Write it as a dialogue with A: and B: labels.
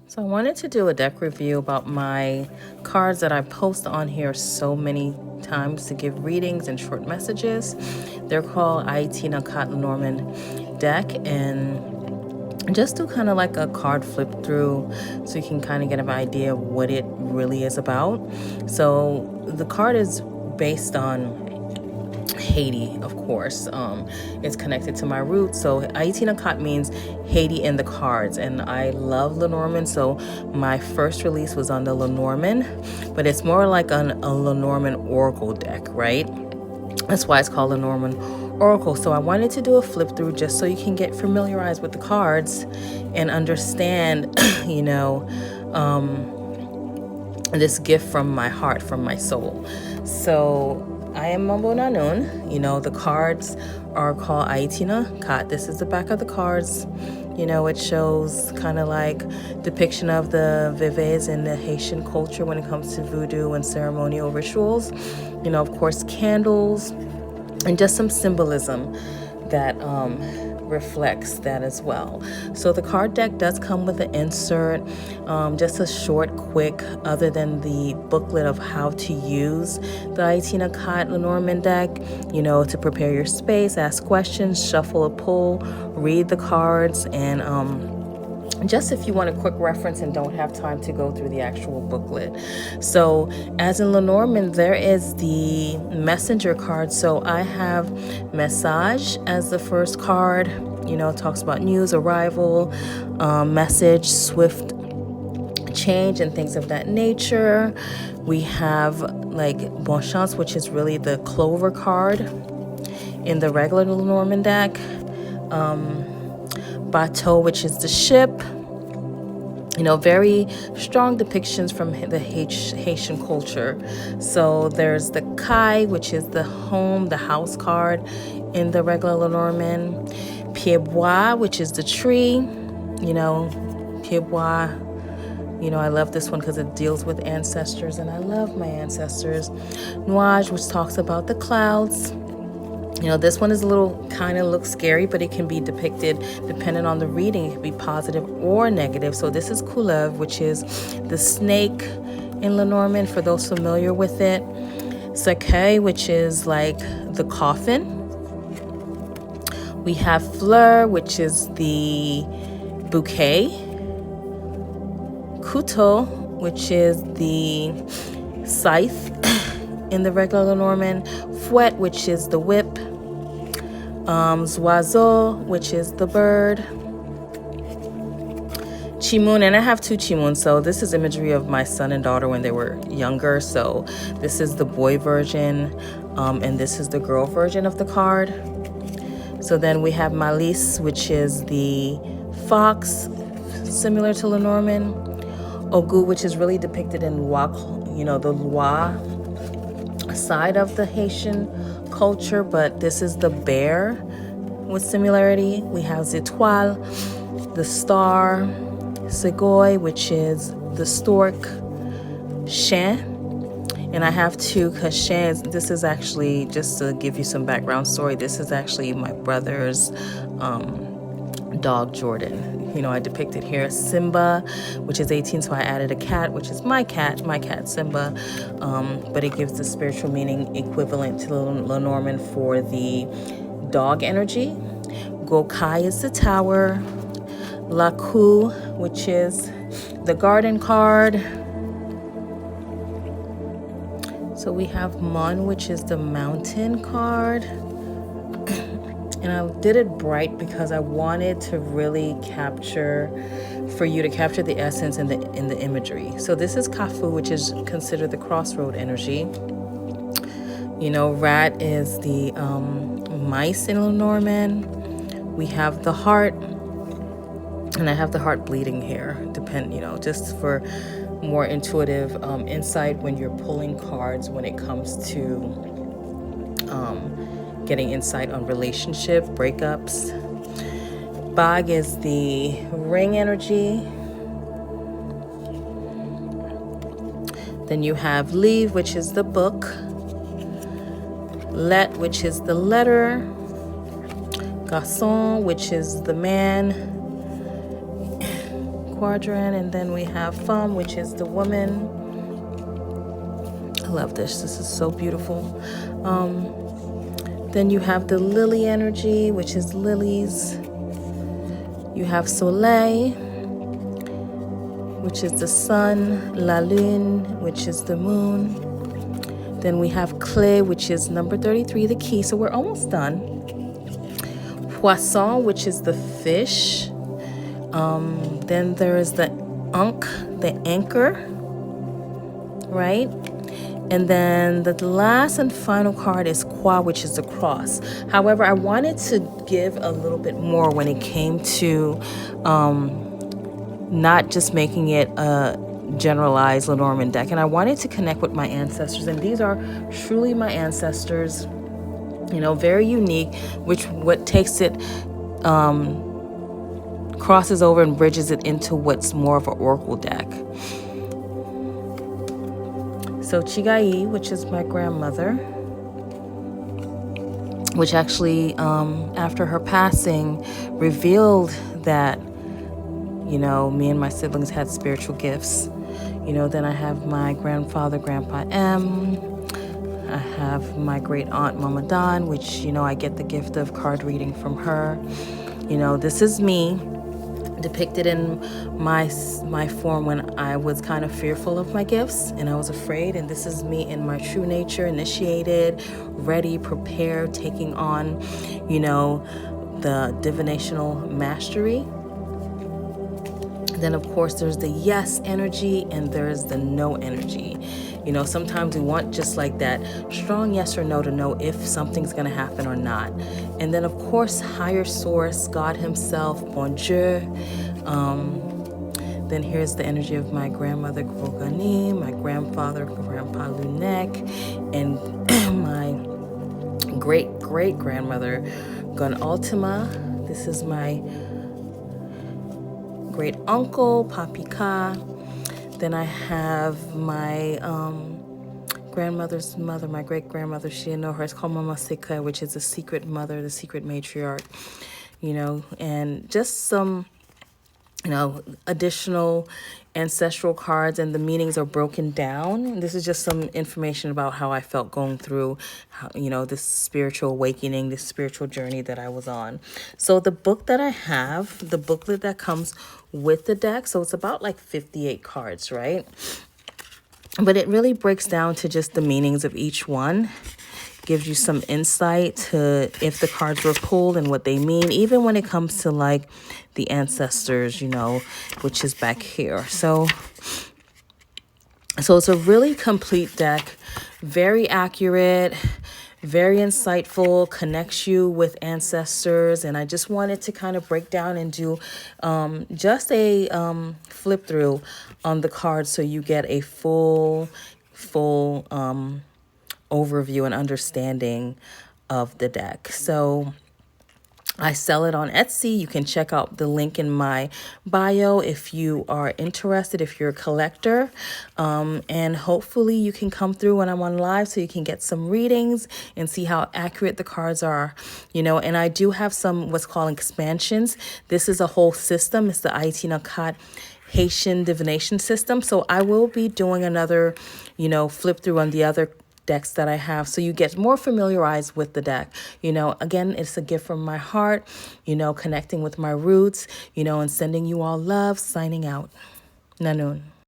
A: So I wanted to do a deck review about my cards that I post on here so many times to give readings and short messages. They're called Ayiti Nan Kat Lenormand deck, and just do kind of like a card flip through so you can kind of get an idea of what it really is about. So the card is based on Haiti, of course. It's connected to my roots. So Ayiti Nan Kat means Haiti in the cards, and I love Lenormand. So my first release was on the Lenormand, but it's more like a Lenormand Oracle deck, right? That's why it's called Lenormand Oracle. So I wanted to do a flip through just so you can get familiarized with the cards and understand, you know, this gift from my heart, from my soul. So I am Mambo Nanoune. You know, the cards are called Ayiti Nan Kat. This is the back of the cards. You know, it shows kind of like depiction of the vives in the Haitian culture when it comes to voodoo and ceremonial rituals. You know, of course, candles and just some symbolism that reflects that as well. So the card deck does come with an insert, just a short, quick, other than the booklet of how to use the Ayiti Nan Kat Lenormand deck, you know, to prepare your space, ask questions, shuffle a pull, read the cards, and just if you want a quick reference and don't have time to go through the actual booklet. So as in Lenormand, there is the messenger card. So I have message as the first card. You know, it talks about news, arrival, message, swift change, and things of that nature. We have like bon chance, which is really the clover card in the regular Lenormand deck. Bateau, which is the ship. You know, very strong depictions from the Haitian culture. So there's the Kai, which is the home, the house card in the regular Lenormand. Pied-Bois, which is the tree. You know, Pied-Bois, you know, I love this one because it deals with ancestors, and I love my ancestors. Nuage, which talks about the clouds. You know, this one is a little kind of looks scary, but it can be depicted depending on the reading. It can be positive or negative. So this is Couleuvre, which is the snake in Lenormand, for those familiar with it. Sake, which is like the coffin. We have Fleur, which is the bouquet. Couteau, which is the scythe in the regular Lenormand. Fouette, which is the whip. Zoiseau, which is the bird. Chimoun, and I have two Chimoun, so this is imagery of my son and daughter when they were younger. So this is the boy version, and this is the girl version of the card. So then we have Malice, which is the fox, similar to Lenormand. Ogu, which is really depicted in Loa, you know, the Loa side of the Haitian culture, but this is the bear with similarity. We have Zétoile, the star. Segoy, which is the stork. Chien, and I have two because Chien, this is actually, just to give you some background story, this is actually my brother's dog Jordan. You know, I depicted here Simba, which is 18, so I added a cat, which is my cat Simba, but it gives the spiritual meaning equivalent to Lenormand for the dog energy. Gokai is the tower. Laku, which is the garden card. So we have Mon, which is the mountain card. And I did it bright because I wanted to really capture, for you to capture the essence in the imagery. So this is Kafu, which is considered the crossroad energy. You know, Rat is the mice in Lenormand. We have the heart, and I have the heart bleeding here. You know, just for more intuitive insight when you're pulling cards when it comes to getting insight on relationship breakups. Bag is the ring energy. Then you have Leave, which is the book. Let, which is the letter. Garçon, which is the man. quadrant, and then we have Femme, which is the woman. I love this. This is so beautiful. Then you have the lily energy, which is lilies. You have Soleil, which is the sun. La Lune, which is the moon. Then we have Clé, which is number 33, the key. So we're almost done. Poisson, which is the fish. Then there is the Ankh, the anchor, right? And then the last and final card is Croix, which is the cross. However, I wanted to give a little bit more when it came to not just making it a generalized Lenormand deck. And I wanted to connect with my ancestors. And these are truly my ancestors, you know, very unique, which what takes it, crosses over and bridges it into what's more of an oracle deck. So Chigai, which is my grandmother, which actually, after her passing, revealed that, you know, me and my siblings had spiritual gifts. You know, then I have my grandfather, Grandpa M. I have my great aunt, Mama Don, which, you know, I get the gift of card reading from her. You know, this is me depicted in my form when I was kind of fearful of my gifts and I was afraid, and this is me in my true nature, initiated, ready, prepared, taking on, you know, the divinational mastery. Then of course there's the yes energy and there's the no energy. You know, sometimes we want just like that strong yes or no to know if something's going to happen or not. And then, of course, higher source, God himself, bon Dieu. Then here's the energy of my grandmother, Grogani, my grandfather, Grandpa Lunek, and my great-great-grandmother, Gun Ultima. This is my great uncle, Papika. Then I have my grandmother's mother, my great-grandmother, she didn't know her. It's called Mama Sika, which is a secret mother, the secret matriarch, you know, and just some, you know, additional ancestral cards, and the meanings are broken down. And this is just some information about how I felt going through, how, you know, this spiritual awakening, this spiritual journey that I was on. So the book that I have, the booklet that comes with the deck, so it's about like 58 cards, right? But it really breaks down to just the meanings of each one. Gives you some insight to if the cards were pulled and what they mean, even when it comes to like the ancestors, you know, which is back here. So it's a really complete deck, very accurate, very insightful, connects you with ancestors. And I just wanted to kind of break down and do just a flip through on the cards so you get a full overview and understanding of the deck. So I sell it on Etsy. You can check out the link in my bio if you are interested, if you're a collector. And hopefully you can come through when I'm on live so you can get some readings and see how accurate the cards are, you know. And I do have some what's called expansions. This is a whole system. It's the Ayiti Nan Kat Haitian divination system. So I will be doing another, you know, flip through on the other decks that I have so you get more familiarized with the deck. You know, again, it's a gift from my heart, you know, connecting with my roots, you know, and sending you all love. Signing out. Nanoune.